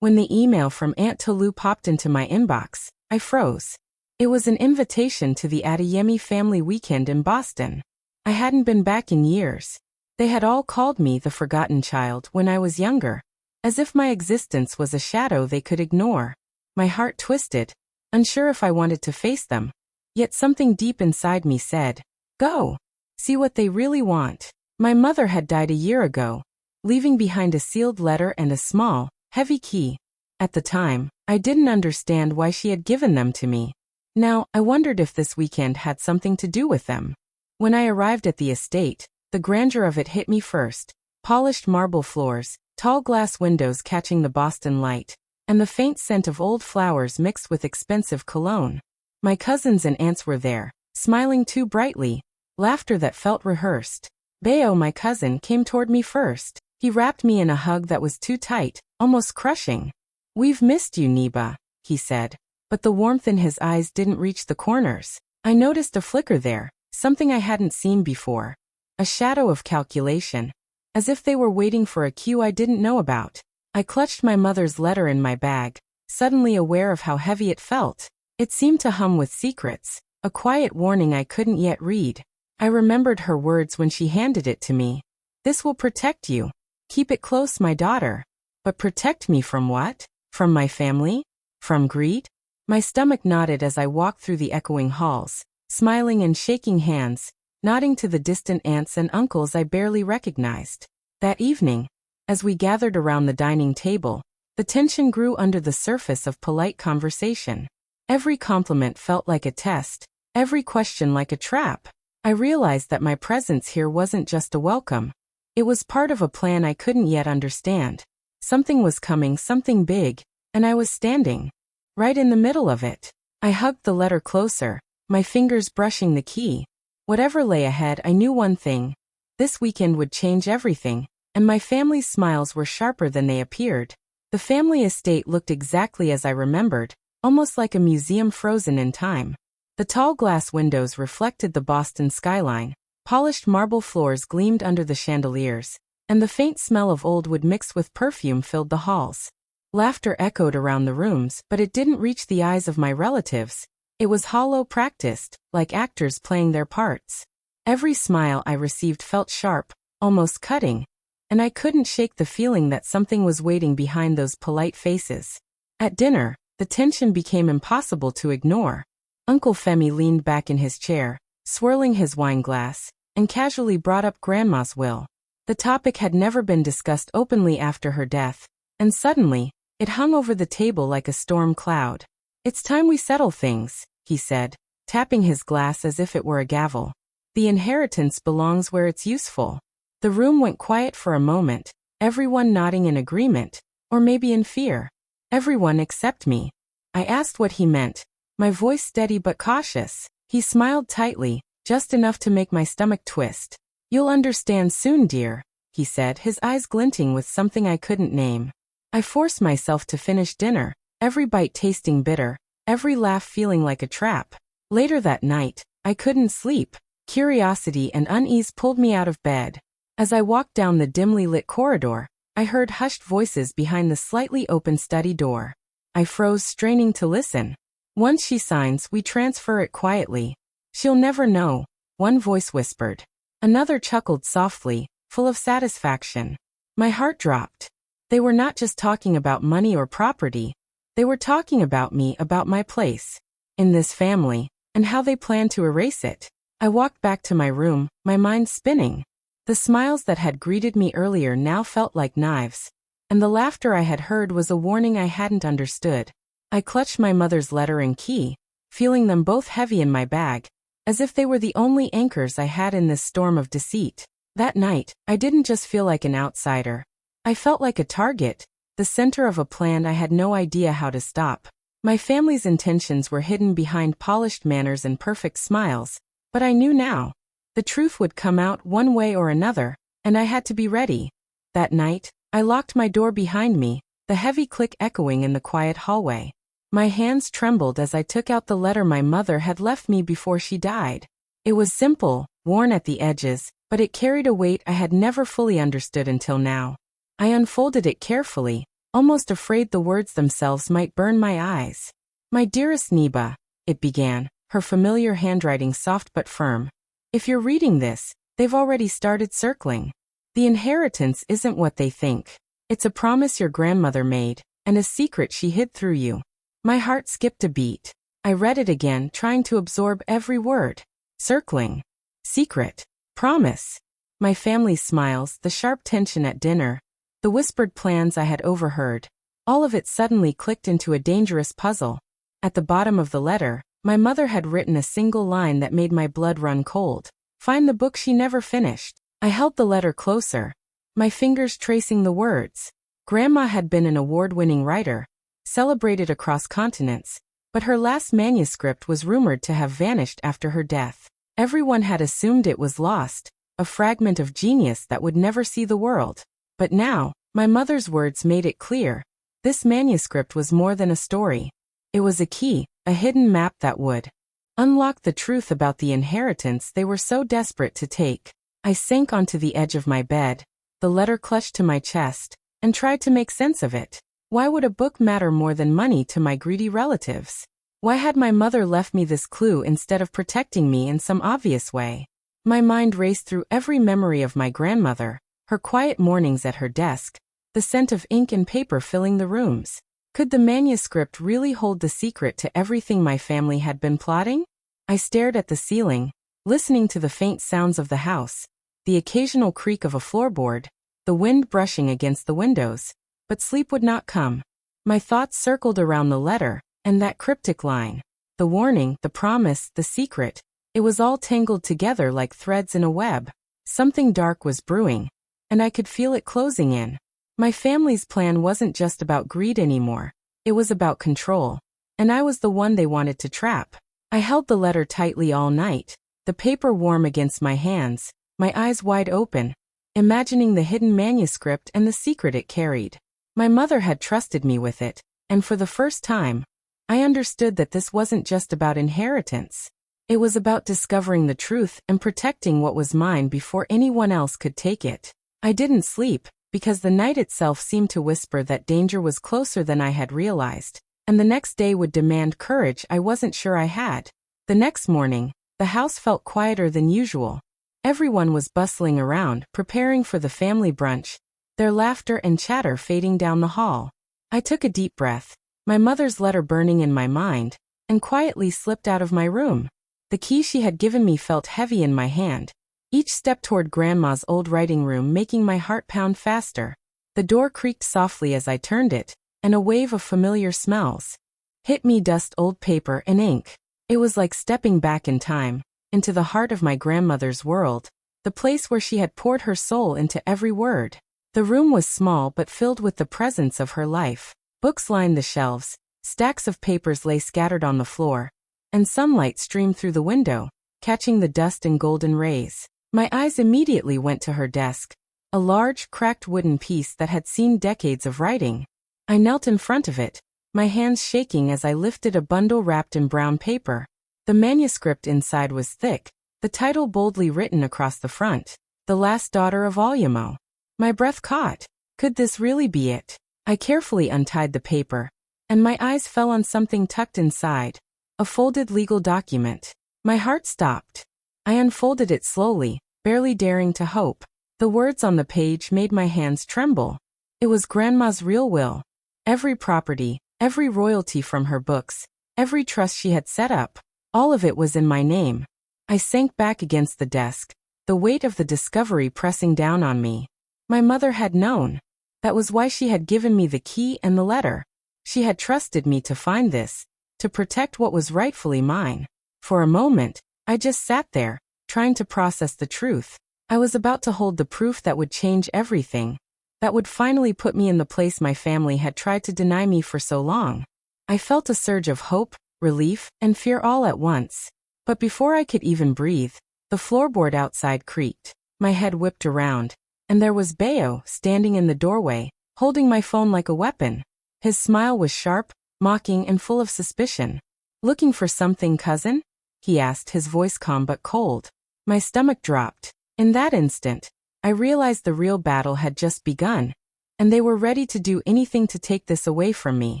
When the email from Aunt Tolu popped into my inbox, I froze. It was an invitation to the Adeyemi family weekend in Boston. I hadn't been back in years. They had all called me the forgotten child when I was younger, as if my existence was a shadow they could ignore. My heart twisted, unsure if I wanted to face them. Yet something deep inside me said, "Go. See what they really want." My mother had died a year ago, leaving behind a sealed letter and a small, heavy key. At the time, I didn't understand why she had given them to me. Now, I wondered if this weekend had something to do with them. When I arrived at the estate, the grandeur of it hit me first. Polished marble floors, tall glass windows catching the Boston light, and the faint scent of old flowers mixed with expensive cologne. My cousins and aunts were there, smiling too brightly, laughter that felt rehearsed. Bayo, my cousin, came toward me first. He wrapped me in a hug that was too tight, almost crushing. "We've missed you, Niba," he said, but the warmth in his eyes didn't reach the corners. I noticed a flicker there, something I hadn't seen before. A shadow of calculation, as if they were waiting for a cue I didn't know about. I clutched my mother's letter in my bag, suddenly aware of how heavy it felt. It seemed to hum with secrets, a quiet warning I couldn't yet read. I remembered her words when she handed it to me. "This will protect you. Keep it close, my daughter." But protect me from what? From my family? From greed? My stomach knotted as I walked through the echoing halls, smiling and shaking hands, nodding to the distant aunts and uncles I barely recognized. That evening, as we gathered around the dining table, the tension grew under the surface of polite conversation. Every compliment felt like a test, every question like a trap. I realized that my presence here wasn't just a welcome. It was part of a plan I couldn't yet understand. Something was coming, something big, and I was standing right in the middle of it. I hugged the letter closer, my fingers brushing the key. Whatever lay ahead, I knew one thing. This weekend would change everything, and my family's smiles were sharper than they appeared. The family estate looked exactly as I remembered, almost like a museum frozen in time. The tall glass windows reflected the Boston skyline, polished marble floors gleamed under the chandeliers, and the faint smell of old wood mixed with perfume filled the halls. Laughter echoed around the rooms, but it didn't reach the eyes of my relatives. It was hollow, practiced, like actors playing their parts. Every smile I received felt sharp, almost cutting, and I couldn't shake the feeling that something was waiting behind those polite faces. At dinner, the tension became impossible to ignore. Uncle Femi leaned back in his chair, swirling his wine glass, and casually brought up Grandma's will. The topic had never been discussed openly after her death, and suddenly, it hung over the table like a storm cloud. "It's time we settle things," he said, tapping his glass as if it were a gavel. "The inheritance belongs where it's useful." The room went quiet for a moment, everyone nodding in agreement, or maybe in fear. Everyone except me. I asked what he meant, my voice steady but cautious. He smiled tightly, just enough to make my stomach twist. "You'll understand soon, dear," he said, his eyes glinting with something I couldn't name. I forced myself to finish dinner, every bite tasting bitter, every laugh feeling like a trap. Later that night, I couldn't sleep. Curiosity and unease pulled me out of bed. As I walked down the dimly lit corridor, I heard hushed voices behind the slightly open study door. I froze, straining to listen. "Once she signs, we transfer it quietly. She'll never know," one voice whispered. Another chuckled softly, full of satisfaction. My heart dropped. They were not just talking about money or property. They were talking about me, about my place in this family, and how they planned to erase it. I walked back to my room, my mind spinning. The smiles that had greeted me earlier now felt like knives, and the laughter I had heard was a warning I hadn't understood. I clutched my mother's letter and key, feeling them both heavy in my bag, as if they were the only anchors I had in this storm of deceit. That night, I didn't just feel like an outsider. I felt like a target, the center of a plan I had no idea how to stop. My family's intentions were hidden behind polished manners and perfect smiles, but I knew now. The truth would come out one way or another, and I had to be ready. That night, I locked my door behind me, the heavy click echoing in the quiet hallway. My hands trembled as I took out the letter my mother had left me before she died. It was simple, worn at the edges, but it carried a weight I had never fully understood until now. I unfolded it carefully, almost afraid the words themselves might burn my eyes. "My dearest Neba," it began, her familiar handwriting soft but firm. "If you're reading this, they've already started circling. The inheritance isn't what they think. It's a promise your grandmother made, and a secret she hid through you." My heart skipped a beat. I read it again, trying to absorb every word. Circling. Secret. Promise. My family's smiles, the sharp tension at dinner, the whispered plans I had overheard. All of it suddenly clicked into a dangerous puzzle. At the bottom of the letter, my mother had written a single line that made my blood run cold. "Find the book she never finished." I held the letter closer, my fingers tracing the words. Grandma had been an award-winning writer, celebrated across continents, but her last manuscript was rumored to have vanished after her death. Everyone had assumed it was lost, a fragment of genius that would never see the world. But now, my mother's words made it clear. This manuscript was more than a story. It was a key, a hidden map that would unlock the truth about the inheritance they were so desperate to take. I sank onto the edge of my bed, the letter clutched to my chest, and tried to make sense of it. Why would a book matter more than money to my greedy relatives? Why had my mother left me this clue instead of protecting me in some obvious way? My mind raced through every memory of my grandmother, her quiet mornings at her desk, the scent of ink and paper filling the rooms. Could the manuscript really hold the secret to everything my family had been plotting? I stared at the ceiling, listening to the faint sounds of the house, the occasional creak of a floorboard, the wind brushing against the windows, but sleep would not come. My thoughts circled around the letter, and that cryptic line. The warning, the promise, the secret. It was all tangled together like threads in a web. Something dark was brewing, and I could feel it closing in. My family's plan wasn't just about greed anymore. It was about control, and I was the one they wanted to trap. I held the letter tightly all night, the paper warm against my hands, my eyes wide open, imagining the hidden manuscript and the secret it carried. My mother had trusted me with it, and for the first time, I understood that this wasn't just about inheritance. It was about discovering the truth and protecting what was mine before anyone else could take it. I didn't sleep, because the night itself seemed to whisper that danger was closer than I had realized, and the next day would demand courage I wasn't sure I had. The next morning, the house felt quieter than usual. Everyone was bustling around, preparing for the family brunch, their laughter and chatter fading down the hall. I took a deep breath, my mother's letter burning in my mind, and quietly slipped out of my room. The key she had given me felt heavy in my hand, each step toward Grandma's old writing room making my heart pound faster. The door creaked softly as I turned it, and a wave of familiar smells hit me, dust, old paper, and ink. It was like stepping back in time, into the heart of my grandmother's world, the place where she had poured her soul into every word. The room was small but filled with the presence of her life. Books lined the shelves, stacks of papers lay scattered on the floor, and sunlight streamed through the window, catching the dust and golden rays. My eyes immediately went to her desk, a large, cracked wooden piece that had seen decades of writing. I knelt in front of it, my hands shaking as I lifted a bundle wrapped in brown paper. The manuscript inside was thick, the title boldly written across the front, "The Last Daughter of Olumo." My breath caught. Could this really be it? I carefully untied the paper, and my eyes fell on something tucked inside, a folded legal document. My heart stopped. I unfolded it slowly, barely daring to hope. The words on the page made my hands tremble. It was Grandma's real will. Every property, every royalty from her books, every trust she had set up, all of it was in my name. I sank back against the desk, the weight of the discovery pressing down on me. My mother had known. That was why she had given me the key and the letter. She had trusted me to find this, to protect what was rightfully mine. For a moment, I just sat there, trying to process the truth. I was about to hold the proof that would change everything, that would finally put me in the place my family had tried to deny me for so long. I felt a surge of hope, relief, and fear all at once. But before I could even breathe, the floorboard outside creaked. My head whipped around, and there was Bayo standing in the doorway, holding my phone like a weapon. His smile was sharp, mocking, and full of suspicion. "Looking for something, cousin?" he asked, his voice calm but cold. My stomach dropped. In that instant, I realized the real battle had just begun. and they were ready to do anything to take this away from me.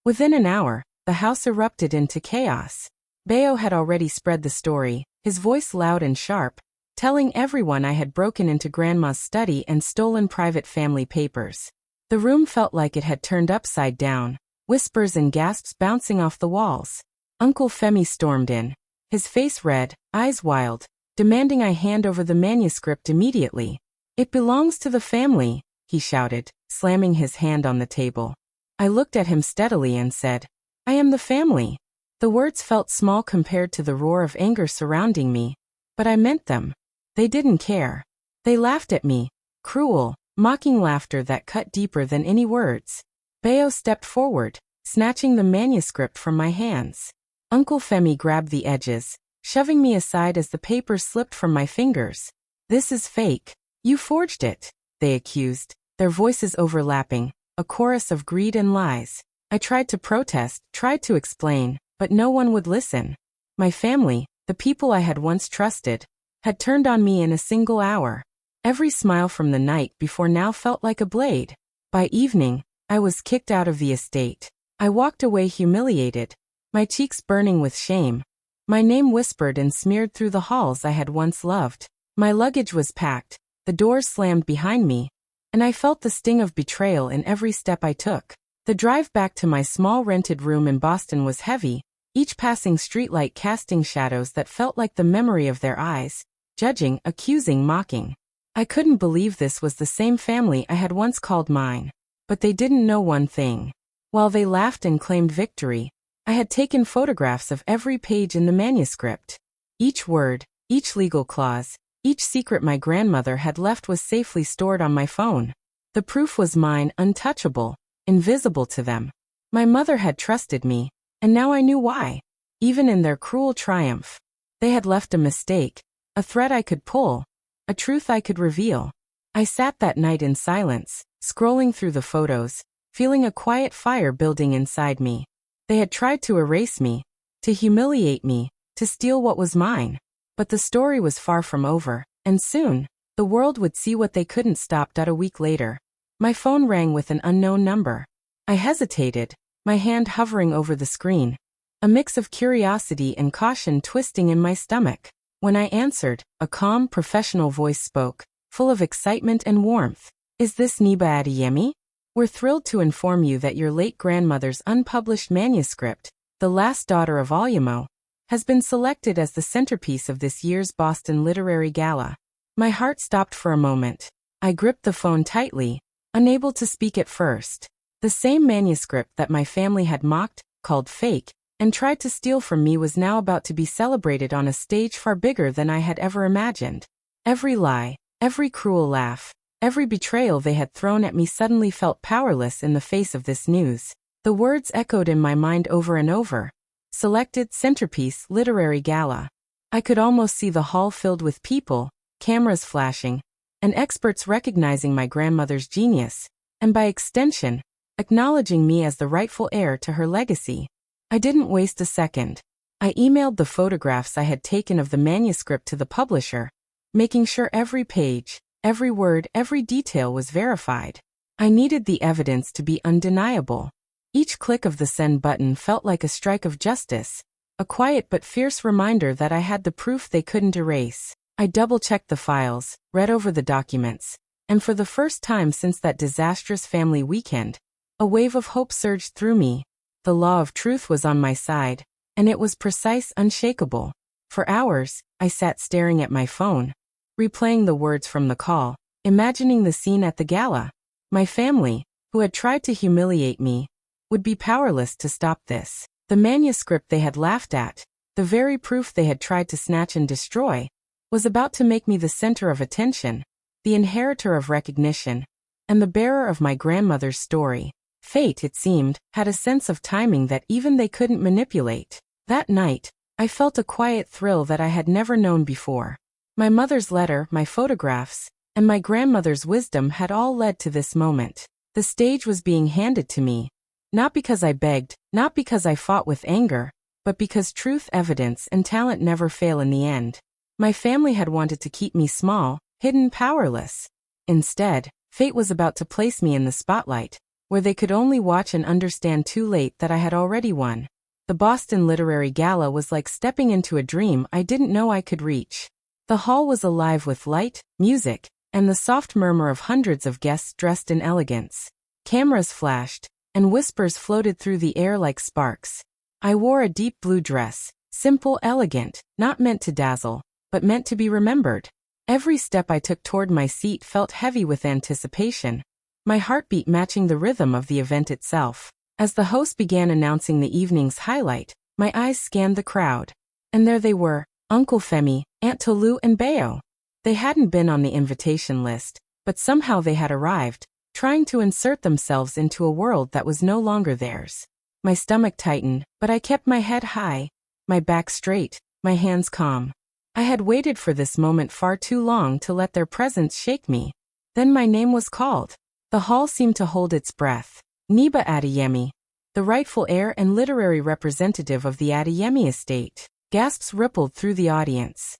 Within an hour, the house erupted into chaos. Bayo had already spread the story, his voice loud and sharp, telling everyone I had broken into Grandma's study and stolen private family papers. The room felt like it had turned upside down, whispers and gasps bouncing off the walls. Uncle Femi stormed in, his face red, eyes wild, demanding I hand over the manuscript immediately. "It belongs to the family," he shouted, slamming his hand on the table. I looked at him steadily and said, "I am the family." The words felt small compared to the roar of anger surrounding me, but I meant them. They didn't care. They laughed at me, cruel, mocking laughter that cut deeper than any words. Bayo stepped forward, snatching the manuscript from my hands. Uncle Femi grabbed the edges, shoving me aside as the paper slipped from my fingers. "This is fake. You forged it," they accused, their voices overlapping, a chorus of greed and lies. I tried to protest, tried to explain, but no one would listen. My family, the people I had once trusted, had turned on me in a single hour. Every smile from the night before now felt like a blade. By evening, I was kicked out of the estate. I walked away humiliated, my cheeks burning with shame. My name whispered and smeared through the halls I had once loved. My luggage was packed, the doors slammed behind me, and I felt the sting of betrayal in every step I took. The drive back to my small rented room in Boston was heavy, each passing streetlight casting shadows that felt like the memory of their eyes, judging, accusing, mocking. I couldn't believe this was the same family I had once called mine. But they didn't know one thing. While they laughed and claimed victory, I had taken photographs of every page in the manuscript. Each word, each legal clause, each secret my grandmother had left was safely stored on my phone. The proof was mine, untouchable, invisible to them. My mother had trusted me, and now I knew why. Even in their cruel triumph, they had left a mistake, a thread I could pull, a truth I could reveal. I sat that night in silence, scrolling through the photos, feeling a quiet fire building inside me. They had tried to erase me, to humiliate me, to steal what was mine. But the story was far from over, and soon, the world would see what they couldn't stop. A week later, my phone rang with an unknown number. I hesitated, my hand hovering over the screen, a mix of curiosity and caution twisting in my stomach. When I answered, a calm, professional voice spoke, full of excitement and warmth. "Is this Niba Adeyemi? We're thrilled to inform you that your late grandmother's unpublished manuscript, The Last Daughter of Oyemo, has been selected as the centerpiece of this year's Boston Literary Gala." My heart stopped for a moment. I gripped the phone tightly, unable to speak at first. The same manuscript that my family had mocked, called fake, and tried to steal from me was now about to be celebrated on a stage far bigger than I had ever imagined. Every lie, every cruel laugh, every betrayal they had thrown at me suddenly felt powerless in the face of this news. The words echoed in my mind over and over. Selected, centerpiece, literary gala. I could almost see the hall filled with people, cameras flashing, and experts recognizing my grandmother's genius, and by extension, acknowledging me as the rightful heir to her legacy. I didn't waste a second. I emailed the photographs I had taken of the manuscript to the publisher, making sure every page, every word, every detail was verified. I needed the evidence to be undeniable. Each click of the send button felt like a strike of justice, a quiet but fierce reminder that I had the proof they couldn't erase. I double-checked the files, read over the documents, and for the first time since that disastrous family weekend, a wave of hope surged through me. The law of truth was on my side, and it was precise, unshakable. For hours, I sat staring at my phone, replaying the words from the call, imagining the scene at the gala. My family, who had tried to humiliate me, would be powerless to stop this. The manuscript they had laughed at, the very proof they had tried to snatch and destroy, was about to make me the center of attention, the inheritor of recognition, and the bearer of my grandmother's story. Fate, it seemed, had a sense of timing that even they couldn't manipulate. That night, I felt a quiet thrill that I had never known before. My mother's letter, my photographs, and my grandmother's wisdom had all led to this moment. The stage was being handed to me, not because I begged, not because I fought with anger, but because truth, evidence, and talent never fail in the end. My family had wanted to keep me small, hidden, powerless. Instead, Fate was about to place me in the spotlight, where they could only watch and understand too late that I had already won. The Boston Literary Gala was like stepping into a dream I didn't know I could reach. The hall was alive with light, music, and the soft murmur of hundreds of guests dressed in elegance. Cameras flashed, and whispers floated through the air like sparks. I wore a deep blue dress, simple, elegant, not meant to dazzle, but meant to be remembered. Every step I took toward my seat felt heavy with anticipation, my heartbeat matching the rhythm of the event itself. As the host began announcing the evening's highlight, my eyes scanned the crowd. And there they were, Uncle Femi, Aunt Tolu, and Bayo. They hadn't been on the invitation list, but somehow they had arrived, trying to insert themselves into a world that was no longer theirs. My stomach tightened, but I kept my head high, my back straight, my hands calm. I had waited for this moment far too long to let their presence shake me. Then my name was called. The hall seemed to hold its breath. Niba Adeyemi, the rightful heir and literary representative of the Adeyemi estate. Gasps rippled through the audience.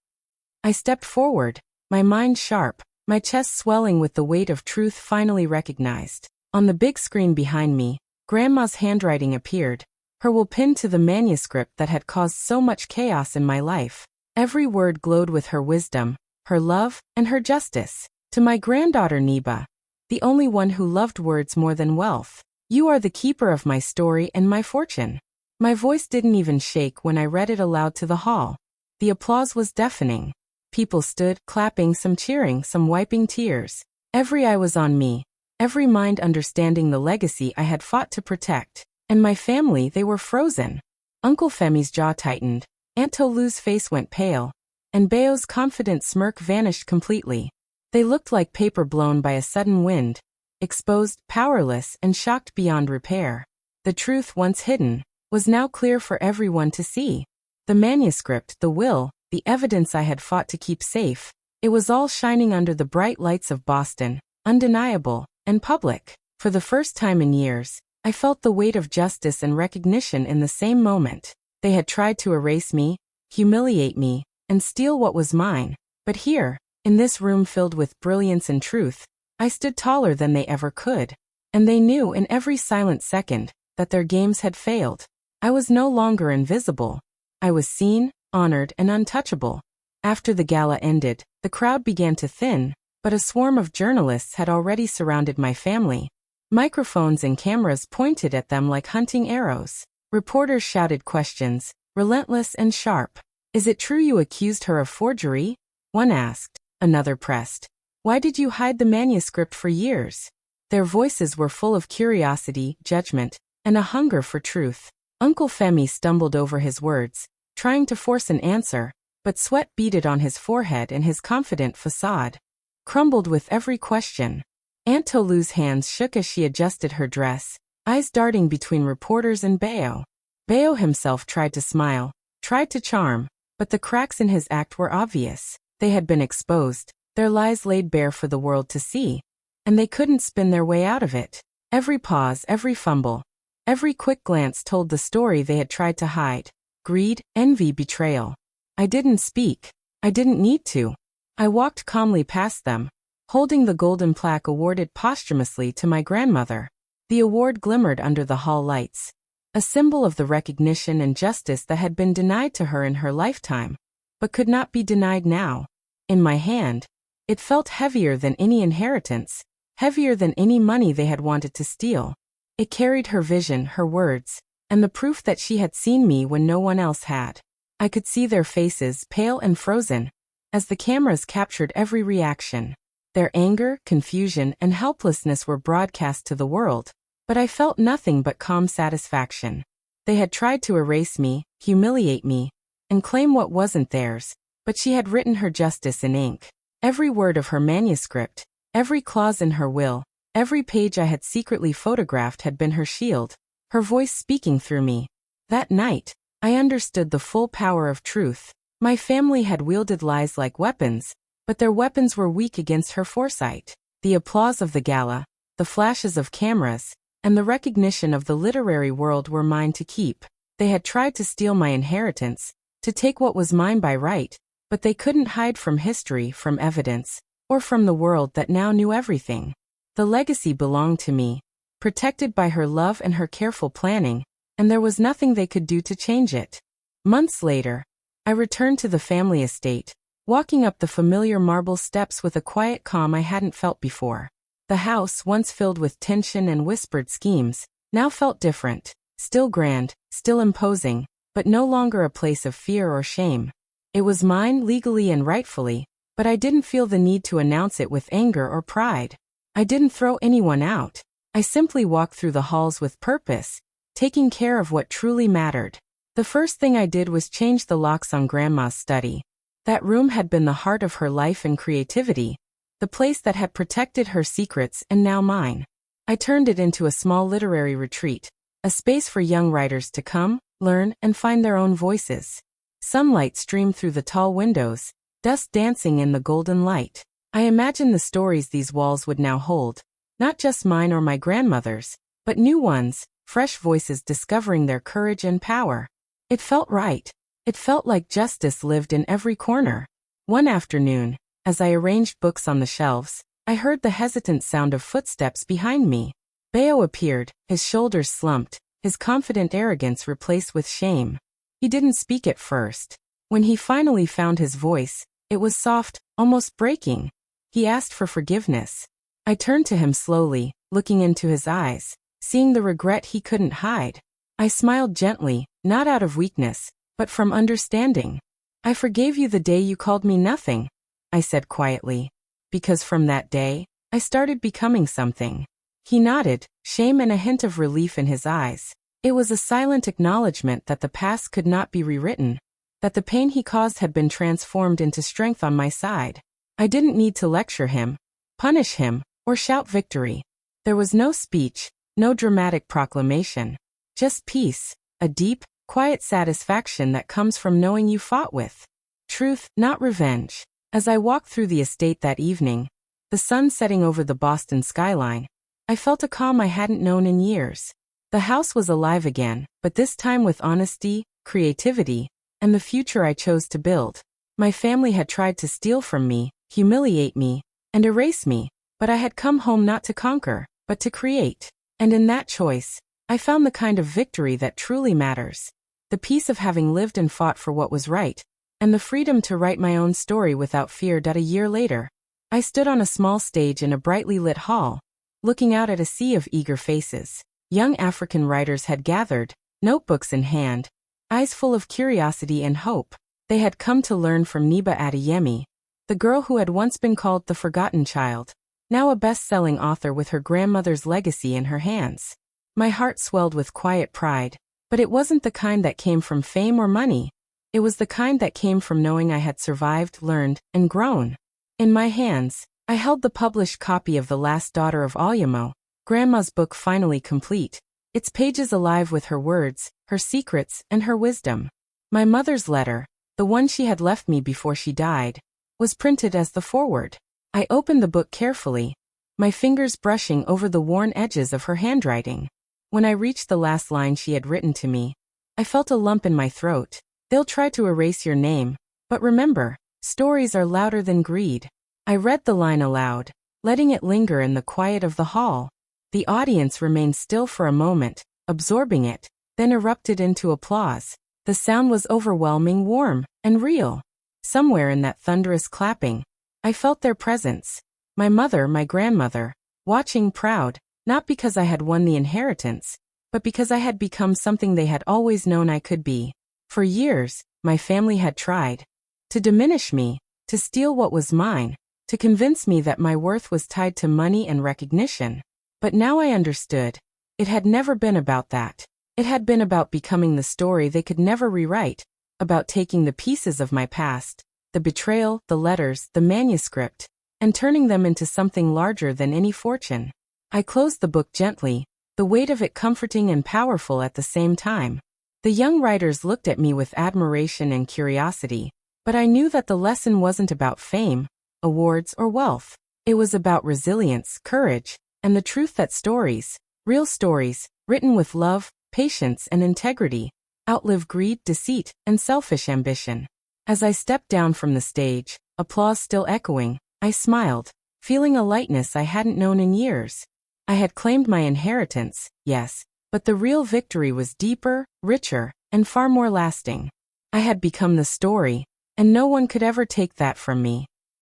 I stepped forward, my mind sharp, my chest swelling with the weight of truth finally recognized. On the big screen behind me, Grandma's handwriting appeared, her will pinned to the manuscript that had caused so much chaos in my life. Every word glowed with her wisdom, her love, and her justice. To my granddaughter Niba, the only one who loved words more than wealth, you are the keeper of my story and my fortune. My voice didn't even shake when I read it aloud to the hall. The applause was deafening. People stood, clapping, some cheering, some wiping tears. Every eye was on me, every mind understanding the legacy I had fought to protect. And my family, they were frozen. Uncle Femi's jaw tightened, Aunt Tolu's face went pale, and Bayo's confident smirk vanished completely. They looked like paper blown by a sudden wind, exposed, powerless, and shocked beyond repair. The truth, once hidden, was now clear for everyone to see. The manuscript, the will, the evidence I had fought to keep safe, it was all shining under the bright lights of Boston, undeniable, and public. For the first time in years, I felt the weight of justice and recognition in the same moment. They had tried to erase me, humiliate me, and steal what was mine. But here, in this room filled with brilliance and truth, I stood taller than they ever could. And they knew in every silent second that their games had failed. I was no longer invisible. I was seen, honored, and untouchable. After the gala ended, the crowd began to thin, but a swarm of journalists had already surrounded my family. Microphones and cameras pointed at them like hunting arrows. Reporters shouted questions, relentless and sharp. Is it true you accused her of forgery? One asked. Another pressed. Why did you hide the manuscript for years? Their voices were full of curiosity, judgment, and a hunger for truth. Uncle Femi stumbled over his words, trying to force an answer, but sweat beaded on his forehead and his confident facade crumbled with every question. Aunt Tolu's hands shook as she adjusted her dress, eyes darting between reporters and Bayo. Bayo himself tried to smile, tried to charm, but the cracks in his act were obvious. They had been exposed, their lies laid bare for the world to see, and they couldn't spin their way out of it. Every pause, every fumble, every quick glance told the story they had tried to hide. Greed, envy, betrayal. I didn't speak. I didn't need to. I walked calmly past them, holding the golden plaque awarded posthumously to my grandmother. The award glimmered under the hall lights, a symbol of the recognition and justice that had been denied to her in her lifetime, but could not be denied now. In my hand, it felt heavier than any inheritance, heavier than any money they had wanted to steal. It carried her vision, her words, and the proof that she had seen me when no one else had. I could see their faces, pale and frozen, as the cameras captured every reaction. Their anger, confusion, and helplessness were broadcast to the world, but I felt nothing but calm satisfaction. They had tried to erase me, humiliate me, and claim what wasn't theirs, but she had written her justice in ink. Every word of her manuscript, every clause in her will, every page I had secretly photographed had been her shield, her voice speaking through me. That night, I understood the full power of truth. My family had wielded lies like weapons, but their weapons were weak against her foresight. The applause of the gala, the flashes of cameras, and the recognition of the literary world were mine to keep. They had tried to steal my inheritance, to take what was mine by right, but they couldn't hide from history, from evidence, or from the world that now knew everything. The legacy belonged to me, protected by her love and her careful planning, and there was nothing they could do to change it. Months later, I returned to the family estate, walking up the familiar marble steps with a quiet calm I hadn't felt before. The house, once filled with tension and whispered schemes, now felt different, still grand, still imposing, but no longer a place of fear or shame. It was mine legally and rightfully, but I didn't feel the need to announce it with anger or pride. I didn't throw anyone out. I simply walked through the halls with purpose, taking care of what truly mattered. The first thing I did was change the locks on Grandma's study. That room had been the heart of her life and creativity, the place that had protected her secrets and now mine. I turned it into a small literary retreat, a space for young writers to come, learn, and find their own voices. Sunlight streamed through the tall windows, dust dancing in the golden light. I imagined the stories these walls would now hold, not just mine or my grandmother's, but new ones, fresh voices discovering their courage and power. It felt right. It felt like justice lived in every corner. One afternoon, as I arranged books on the shelves, I heard the hesitant sound of footsteps behind me. Bayo appeared, his shoulders slumped, his confident arrogance replaced with shame. He didn't speak at first. When he finally found his voice, it was soft, almost breaking. He asked for forgiveness. I turned to him slowly, looking into his eyes, seeing the regret he couldn't hide. I smiled gently, not out of weakness, but from understanding. "I forgave you the day you called me nothing," I said quietly, "because from that day, I started becoming something." He nodded, shame and a hint of relief in his eyes. It was a silent acknowledgement that the past could not be rewritten, that the pain he caused had been transformed into strength on my side. I didn't need to lecture him, punish him, or shout victory. There was no speech, no dramatic proclamation, just peace, a deep, quiet satisfaction that comes from knowing you fought with truth, not revenge. As I walked through the estate that evening, the sun setting over the Boston skyline, I felt a calm I hadn't known in years. The house was alive again, but this time with honesty, creativity, and the future I chose to build. My family had tried to steal from me, humiliate me, and erase me, but I had come home not to conquer, but to create. And in that choice, I found the kind of victory that truly matters. The peace of having lived and fought for what was right, and the freedom to write my own story without fear. A year later, I stood on a small stage in a brightly lit hall, looking out at a sea of eager faces. Young African writers had gathered, notebooks in hand, eyes full of curiosity and hope. They had come to learn from Niba Adeyemi, the girl who had once been called the forgotten child, now a best-selling author with her grandmother's legacy in her hands. My heart swelled with quiet pride, but it wasn't the kind that came from fame or money. It was the kind that came from knowing I had survived, learned, and grown. In my hands, I held the published copy of The Last Daughter of Oyemo, Grandma's book finally complete, its pages alive with her words, her secrets, and her wisdom. My mother's letter, the one she had left me before she died, was printed as the foreword. I opened the book carefully, my fingers brushing over the worn edges of her handwriting. When I reached the last line she had written to me, I felt a lump in my throat. "They'll try to erase your name, but remember, stories are louder than greed." I read the line aloud, letting it linger in the quiet of the hall. The audience remained still for a moment, absorbing it, then erupted into applause. The sound was overwhelming, warm, and real. Somewhere in that thunderous clapping, I felt their presence. My mother, my grandmother, watching proud, not because I had won the inheritance, but because I had become something they had always known I could be. For years, my family had tried to diminish me, to steal what was mine, to convince me that my worth was tied to money and recognition. But now I understood. It had never been about that. It had been about becoming the story they could never rewrite, about taking the pieces of my past, the betrayal, the letters, the manuscript, and turning them into something larger than any fortune. I closed the book gently, the weight of it comforting and powerful at the same time. The young writers looked at me with admiration and curiosity, but I knew that the lesson wasn't about fame, awards, or wealth. It was about resilience, courage, and the truth that stories, real stories, written with love, patience, and integrity, outlive greed, deceit, and selfish ambition. As I stepped down from the stage, applause still echoing, I smiled, feeling a lightness I hadn't known in years. I had claimed my inheritance, yes, but the real victory was deeper, richer, and far more lasting. I had become the story, and no one could ever take that from me.